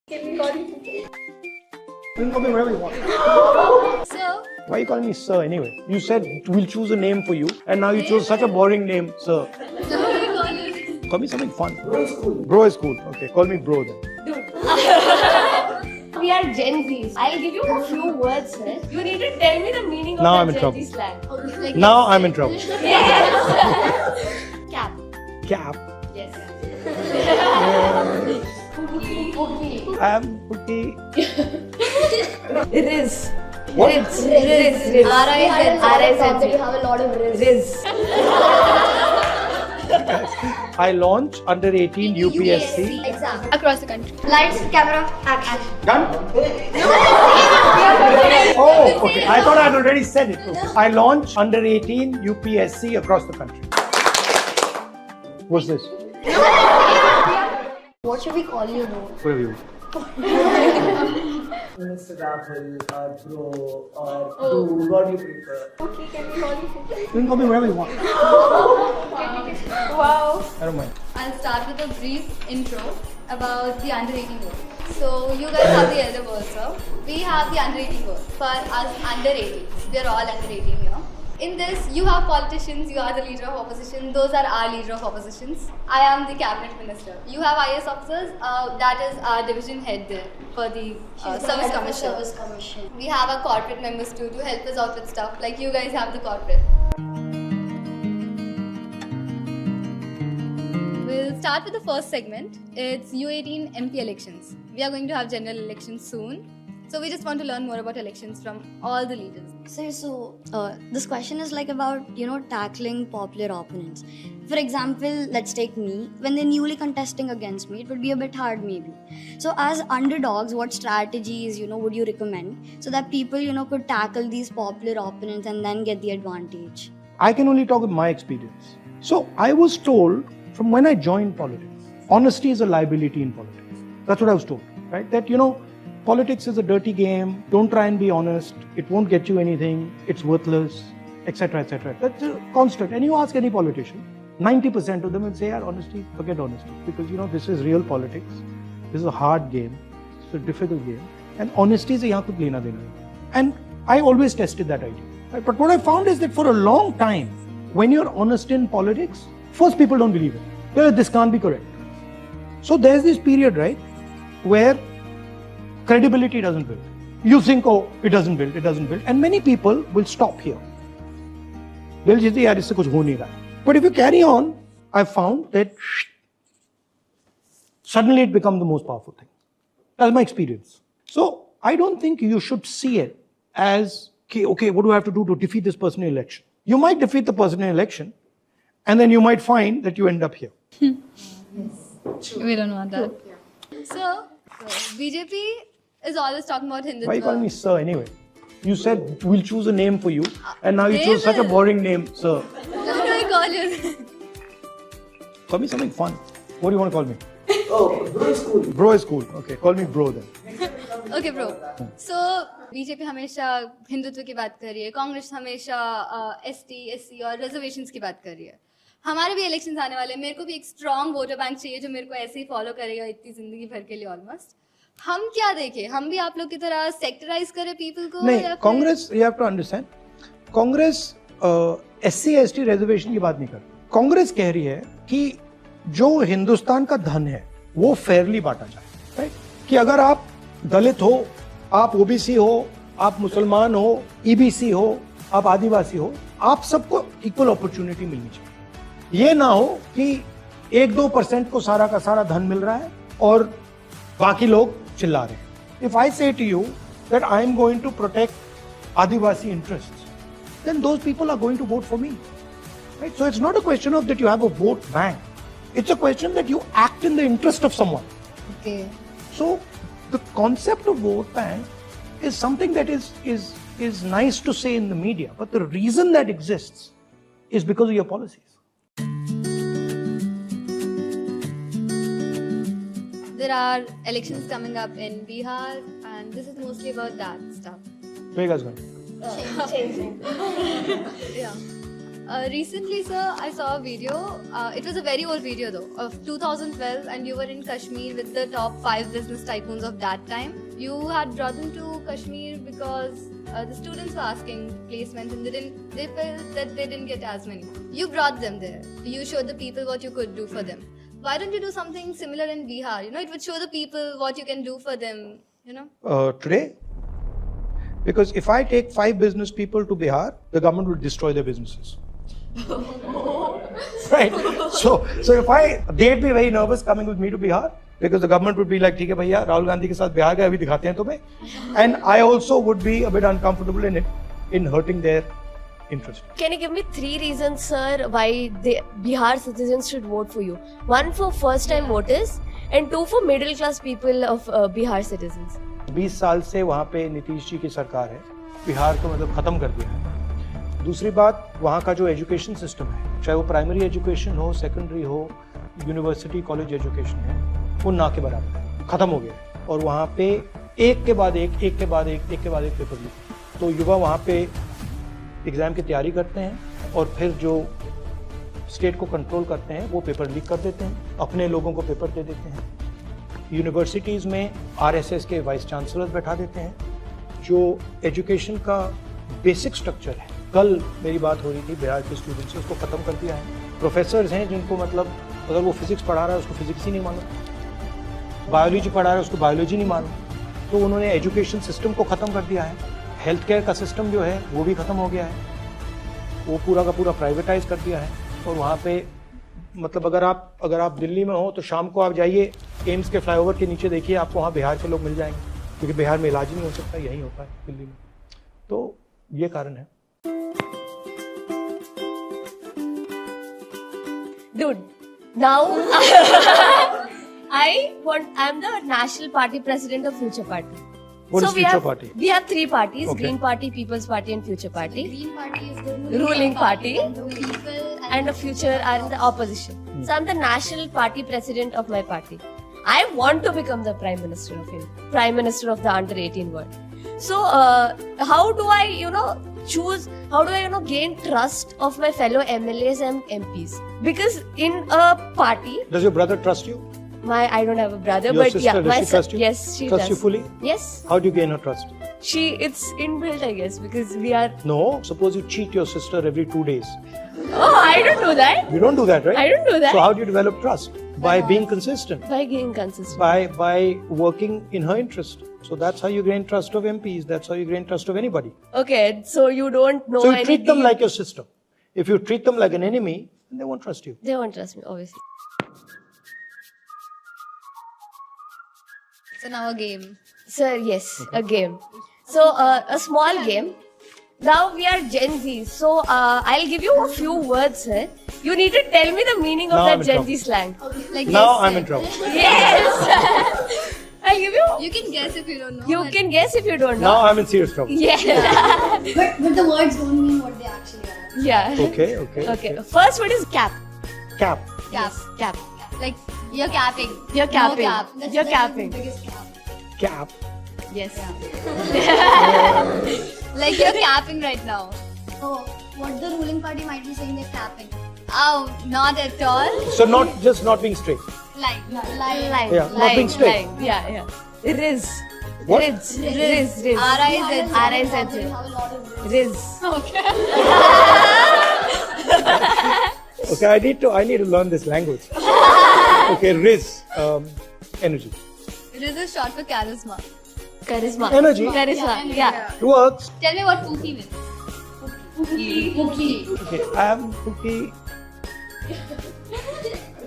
Can we call you? You can call me whatever you want. Sir? Why are you calling me sir anyway? You said we'll choose a name for you, and now you chose such a boring name, sir. Call me something fun. Bro is cool. Bro is cool. Okay, call me bro then. We are Gen Zs. I'll give you a few words, sir. You need to tell me the meaning Now of I'm the in Gen trouble. Z slang. Like Now I'm in trouble. Cap. Cap. Yes. I'm Pookie. Riz. What? Riz. R-I-Z. You have a lot of riz. Riz. I launch under 18 UPSC. Exam. Across the country. Lights, camera, action. Done? Oh, okay. I thought I had already said it. Okay. I launch under 18 UPSC across the country. What's this? What should we call you, bro? Whatever you want. Mr. Rahul or bro or dude, what do you prefer? Okay, can we call you? You can call me whatever you want. Wow. I don't mind. I'll start with a brief intro about the under 18 world. So you guys have the elder world, sir. We have the under 18 world. For us under 18, we are all under 18 here. In this, you have politicians, you are the leader of opposition, those are our leader of oppositions. I am the cabinet minister. You have IAS officers, that is our division head there for the service commission. Service commission. We have our corporate members too to help us out with stuff, like you guys have the corporate. We'll start with the first segment. It's U18 MP elections. We are going to have general elections soon. So we just want to learn more about elections from all the leaders. So this question is like about, tackling popular opponents. For example, let's take me. When they're newly contesting against me, it would be a bit hard maybe. So as underdogs, what strategies, would you recommend so that people, could tackle these popular opponents and then get the advantage? I can only talk with my experience. So I was told from when I joined politics, honesty is a liability in politics. That's what I was told, right? That, politics is a dirty game. Don't try and be honest. It won't get you anything. It's worthless, etc., etc. That's a constant. And you ask any politician, 90% of them will say, honesty, forget honesty. Because, this is real politics. This is a hard game. It's a difficult game. And honesty is a yahan kuch lena dena. And I always tested that idea. Right? But what I found is that for a long time, when you're honest in politics, first people don't believe it. This can't be correct. So there's this period, right, where credibility doesn't build. You think, it doesn't build. And many people will stop here. They'll just say, isse kuch ho nahi raha. But if you carry on, I've found that suddenly it becomes the most powerful thing. That's my experience. So I don't think you should see it as, okay, what do I have to do to defeat this person in election? You might defeat the person in election, and then you might find that you end up here. We don't want that. So BJP is always talking about Hindutva. Why are you calling me sir anyway? You said we'll choose a name for you, and now you chose such a boring name, sir. What do I call you? Call me something fun. What do you want to call me? Oh, bro is cool. Bro is cool. Okay, call me bro then. Okay, bro. So BJP हमेशा हिंदुत्व की बात कर रही है, कांग्रेस हमेशा ST, SC और reservations की बात कर रही है. हमारे भी इलेक्शंस आने वाले हैं. मेरे को भी एक स्ट्रॉन्ग वोटर बैंक चाहिए जो मेरे को ऐसे ही फॉलो करेगा इतनी जिंदगी भर के लिए ऑलमोस्ट. हम क्या देखें? हम भी आप लोग की तरह सेक्टराइज करें पीपल को? नहीं, Congress, you have to understand, Congress SC ST reservation की बात नहीं कर. कांग्रेस कह रही है कि जो हिंदुस्तान का धन है वो फेयरली बांटा जाए, राइट? कि अगर आप दलित हो, आप ओबीसी हो, आप मुसलमान हो, ईबीसी हो, आप आदिवासी हो, आप सबको इक्वल अपॉर्चुनिटी मिलनी चाहिए. ये ना हो कि 1-2% को सारा का सारा धन मिल रहा है और बाकी लोग चिल्ला रहे हैं. If I say to you that I am going to protect Adivasi interests, then those people are going to vote for me. Right? So it's not a question of that you have a vote bank. It's a question that you act in the interest of someone. Okay. So the concept of vote bank is something that is nice to say in the media, but the reason that exists is because of your policies. There are elections coming up in Bihar, and this is mostly about that stuff. Where are you guys going? Changing. Yeah. Recently, sir, I saw a video. It was a very old video though, of 2012, and you were in Kashmir with the top 5 business tycoons of that time. You had brought them to Kashmir because the students were asking placements, and they felt that they didn't get as many. You brought them there. You showed the people what you could do for them. Why don't you do something similar in Bihar? You know, it would show the people what you can do for them. You know. Today? Because if I take 5 business people to Bihar, the government will destroy their businesses. Right? So they'd be very nervous coming with me to Bihar because the government would be like, ठीक है भैया, राहुल गांधी के साथ बिहार गए, अभी दिखाते हैं तुम्हें. And I also would be a bit uncomfortable in hurting their interest. Can you give me 3 reasons, sir, why Bihar citizens should vote for you? 1 for first-time voters, and 2 for middle-class people of Bihar citizens. 20 साल से वहाँ पे नीतीश जी की सरकार है, बिहार को मतलब खत्म कर दिया है. दूसरी बात, वहाँ का जो एजुकेशन सिस्टम है, चाहे वो प्राइमरी एजुकेशन हो, सेकेंडरी हो, यूनिवर्सिटी कॉलेज एजुकेशन है, वो ना के बराबर है, खत्म हो गया है. और वहाँ पे एक के बाद एक पेपर लीक. तो युवा वहाँ पे एग्जाम की तैयारी करते हैं और फिर जो स्टेट को कंट्रोल करते हैं वो पेपर लीक कर देते हैं, अपने लोगों को पेपर दे देते हैं. यूनिवर्सिटीज़ में आरएसएस के वाइस चांसलर बैठा देते हैं. जो एजुकेशन का बेसिक स्ट्रक्चर है, कल मेरी बात हो रही थी बिहार के स्टूडेंट से, उसको ख़त्म कर दिया है. प्रोफेसर्स हैं जिनको मतलब अगर वो फिजिक्स पढ़ा रहा है उसको फिजिक्स ही नहीं मानो, बायोलॉजी पढ़ा रहा है उसको बायोलॉजी नहीं मानो. तो उन्होंने एजुकेशन सिस्टम को ख़त्म कर दिया है. हेल्थ केयर का सिस्टम जो है वो भी ख़त्म हो गया है, वो पूरा का पूरा प्राइवेटाइज कर दिया है. और वहाँ पे मतलब अगर आप दिल्ली में हो तो शाम को आप जाइए एम्स के फ्लाईओवर के नीचे देखिए, आपको वहाँ बिहार के लोग मिल जाएंगे, क्योंकि बिहार में इलाज ही नहीं हो सकता, यही होता है दिल्ली में. तो ये कारण है. Dude, now I'm the national party president of Future Party. What is Future Party? We have 3 parties: Okay. Green Party, People's Party, and Future Party. Green Party is the Ruling party. and the people And the Future are in the opposition. So I'm the national party president of my party. I want to become the Prime Minister of India, Prime Minister of the under-18 world. So how do I, choose? How do I, gain trust of my fellow MLAs and MPs? Because in a party, Does your brother trust you? I don't have a brother, Your but sister, yeah, does my she trust you? Yes, she Trust does. you fully? Yes, How do you gain her trust? it's inbuilt, I guess, because we are. No, suppose you cheat your sister every 2 days. Oh, I don't do that. You don't do that, right? I don't do that. So how do you develop trust? By being consistent, By being consistent. by working in her interest. So that's how you gain trust of MPs. That's how you gain trust of anybody. Okay, so you don't know So you any treat them deal- like your sister. If you treat them like an enemy, then they won't trust you. They won't trust me, obviously. So now a game. Sir, yes, a game. So a small game. Now we are Gen Z. So I'll give you a few words, sir. You need to tell me the meaning of Now I'm that in Gen trouble. Z slang. Like Now yes, I'm sir. in trouble. Yes. I'll give you. You can guess if you don't know. You but- can guess if you don't know. Now I'm in serious trouble. Yeah. But the words don't mean what they actually are. Yeah. Okay. First word is cap. Cap. Cap. Cap. Like you're capping. You're capping. No cap. You're capping. The biggest cap. Cap. Yes. Like you're capping right now. Oh, what the ruling party might be saying, they're capping. Oh, not at all. So not being straight. Like. Line. Yeah, not being straight. Line. Yeah. Riz. What? Riz. R-I-Z. R-I-Z. Have a lot of Riz. Okay, I need to learn this language. Okay, Riz. Energy. Riz is short for charisma. Charisma. Energy. Charisma. Yeah. It works. Tell me what Pookie means. Pookie. Okay, I am Pookie.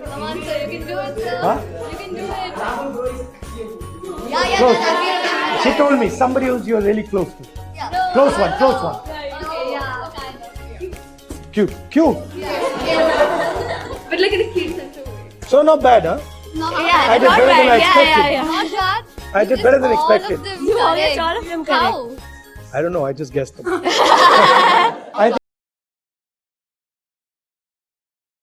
Come on, sir. You can do it, sir. Huh? You can do it. Close. Yeah. She told me somebody who's you're really close to. Close one. Yeah. Cute. But look at the cute center way. So not bad, huh? Yeah, I did not better than I bad. expected. Yeah. Not bad. I did better than expected. You always all of them correct. How? I don't know. I just guessed them. I